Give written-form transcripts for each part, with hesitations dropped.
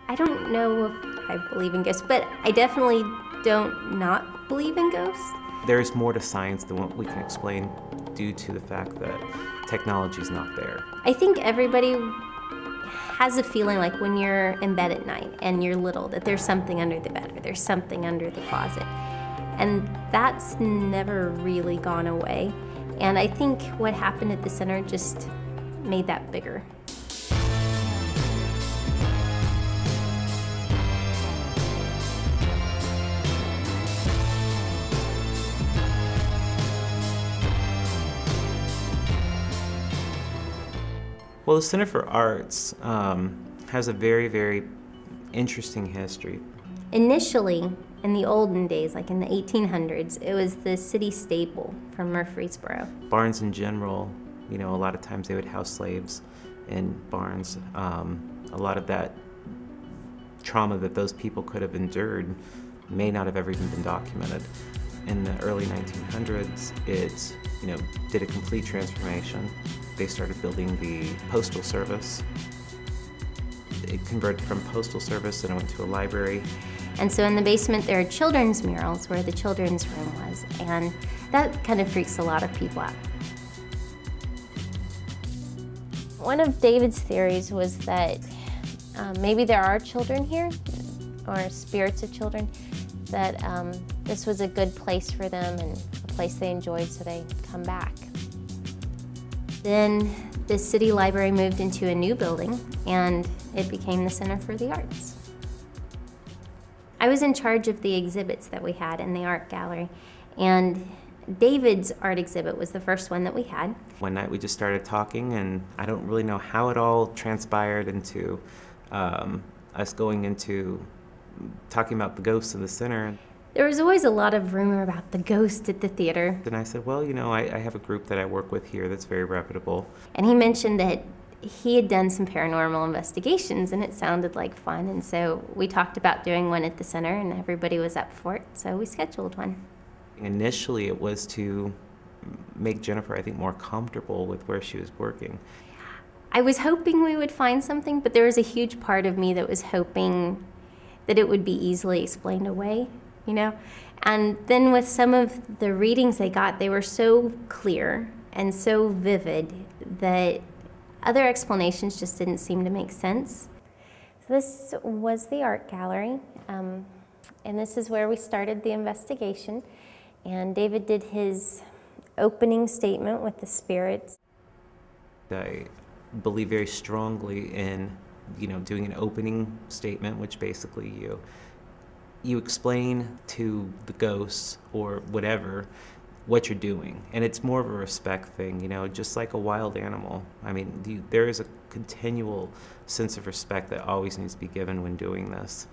I don't know if I believe in ghosts, but I definitely don't not believe in ghosts. There's more to science than what we can explain due to the fact that technology is not there. I think everybody has a feeling like when you're in bed at night and you're little that there's something under the bed or there's something under the closet. And that's never really gone away. And I think what happened at the center just made that bigger. Well, the Center for Arts has a very, very interesting history. Initially, in the olden days, like in the 1800s, it was the city stable for Murfreesboro. Barns in general, you know, a lot of times they would house slaves in barns. A lot of that trauma that those people could have endured may not have ever even been documented. In the early 1900s, it, did a complete transformation. They started building the postal service. It converted from postal service and it went to a library. And so in the basement there are children's murals where the children's room was, and that kind of freaks a lot of people out. One of David's theories was that maybe there are children here, or spirits of children, that this was a good place for them and a place they enjoyed, so they come back. Then the city library moved into a new building and it became the Center for the Arts. I was in charge of the exhibits that we had in the art gallery, and David's art exhibit was the first one that we had. One night we just started talking, and I don't really know how it all transpired into us going into talking about the ghosts in the center. There was always a lot of rumor about the ghost at the theater. Then I said, well, I have a group that I work with here that's very reputable. And he mentioned that he had done some paranormal investigations and it sounded like fun, and so we talked about doing one at the center and everybody was up for it, so we scheduled one. Initially it was to make Jennifer, I think, more comfortable with where she was working. I was hoping we would find something, but there was a huge part of me that was hoping that it would be easily explained away, And then with some of the readings they got, they were so clear and so vivid that other explanations just didn't seem to make sense. So this was the art gallery, and this is where we started the investigation. And David did his opening statement with the spirits. I believe very strongly in, doing an opening statement, which basically you explain to the ghosts or whatever what you're doing, and it's more of a respect thing, just like a wild animal. I mean, there is a continual sense of respect that always needs to be given when doing this.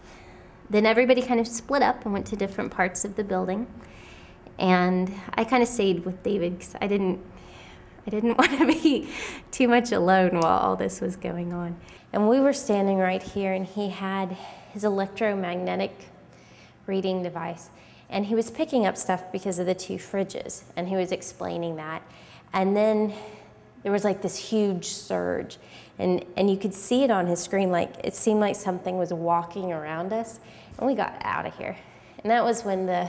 Then everybody kind of split up and went to different parts of the building, and I kind of stayed with David because I didn't want to be too much alone while all this was going on. And we were standing right here, and he had his electromagnetic reading device, and he was picking up stuff because of the two fridges, and he was explaining that. And then there was like this huge surge, and you could see it on his screen, like it seemed like something was walking around us, and we got out of here. And that was when the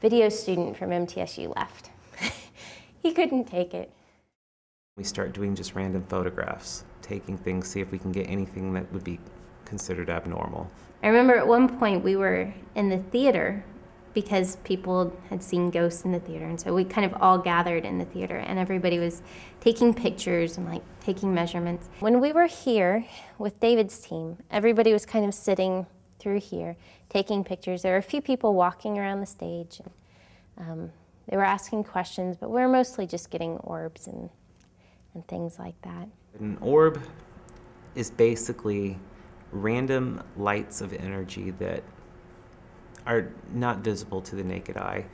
video student from MTSU left. He couldn't take it. We start doing just random photographs, taking things, see if we can get anything that would be considered abnormal. I remember at one point we were in the theater because people had seen ghosts in the theater, and so we kind of all gathered in the theater and everybody was taking pictures and like taking measurements. When we were here with David's team, everybody was kind of sitting through here taking pictures. There were a few people walking around the stage, and they were asking questions, but we were mostly just getting orbs and things like that. An orb is basically random lights of energy that are not visible to the naked eye.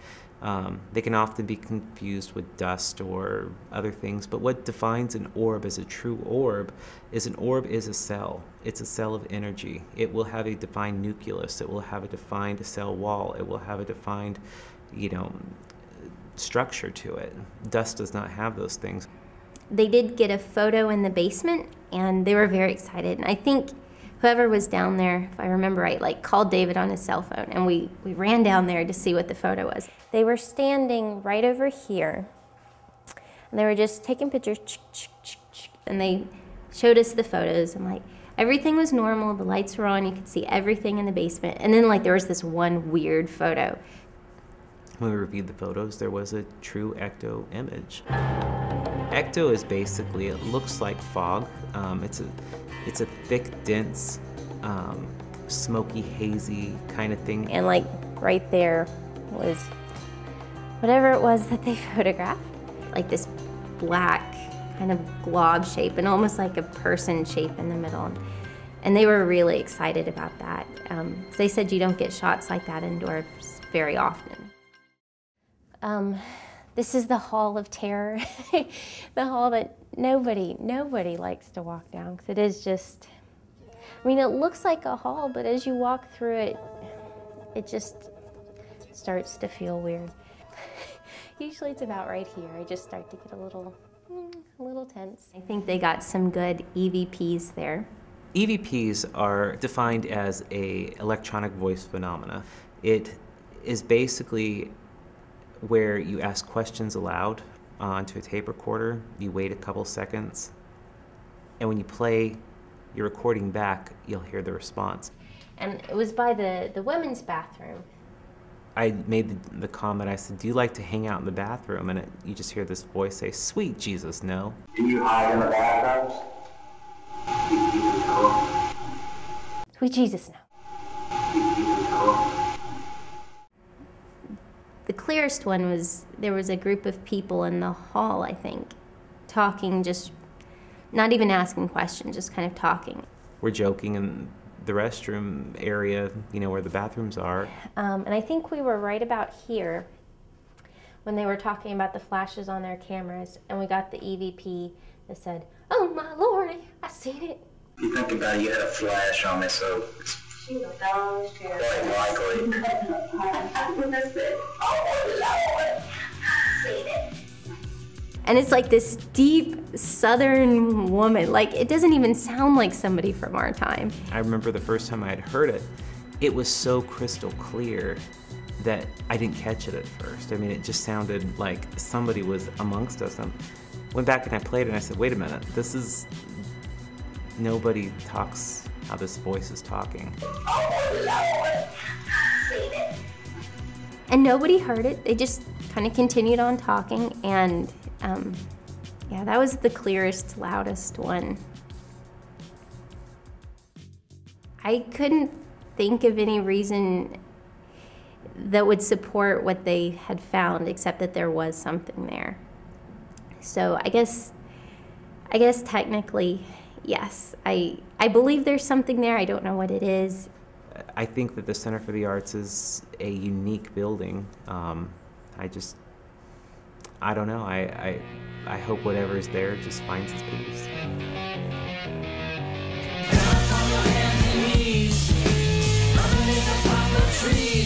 They can often be confused with dust or other things, but what defines an orb as a true orb is an orb is a cell. It's a cell of energy. It will have a defined nucleus. It will have a defined cell wall. It will have a defined, structure to it. Dust does not have those things. They did get a photo in the basement, and they were very excited. And I think whoever was down there, if I remember right, like called David on his cell phone, and we ran down there to see what the photo was. They were standing right over here, and they were just taking pictures, and they showed us the photos, and like everything was normal, the lights were on, you could see everything in the basement, and then like there was this one weird photo. When we reviewed the photos, there was a true ecto image. Ecto is basically, it looks like fog. It's a thick, dense, smoky, hazy kind of thing. And like right there was whatever it was that they photographed. Like this black kind of glob shape and almost like a person shape in the middle. And they were really excited about that. They said you don't get shots like that indoors very often. This is the Hall of Terror, the hall that nobody likes to walk down, because it is just, I mean, it looks like a hall, but as you walk through it, it just starts to feel weird. Usually it's about right here. I just start to get a little tense. I think they got some good EVPs there. EVPs are defined as a electronic voice phenomena. It is basically where you ask questions aloud onto a tape recorder, you wait a couple seconds, and when you play your recording back, you'll hear the response. And it was by the women's bathroom. I made the comment, I said, do you like to hang out in the bathroom? And you just hear this voice say, sweet Jesus, no. Do you hide in the bathrooms? Sweet Jesus, no. The clearest one was, there was a group of people in the hall, I think, talking, just not even asking questions, just kind of talking. We're joking in the restroom area, you know, where the bathrooms are. And I think we were right about here when they were talking about the flashes on their cameras, and we got the EVP that said, oh my Lordy, I seen it. You think about it, you had a flash on me, so it's quite likely. And it's like this deep southern woman. Like, it doesn't even sound like somebody from our time. I remember the first time I had heard it, it was so crystal clear that I didn't catch it at first. I mean, it just sounded like somebody was amongst us. I went back and I played it and I said, wait a minute, this is, nobody talks how this voice is talking. And nobody heard it. They just kind of continued on talking, and yeah, that was the clearest, loudest one. I couldn't think of any reason that would support what they had found, except that there was something there. So I guess technically, yes, I believe there's something there. I don't know what it is. I think that the Center for the Arts is a unique building. I don't know. I hope whatever is there just finds its peace. Underneath the poplar tree.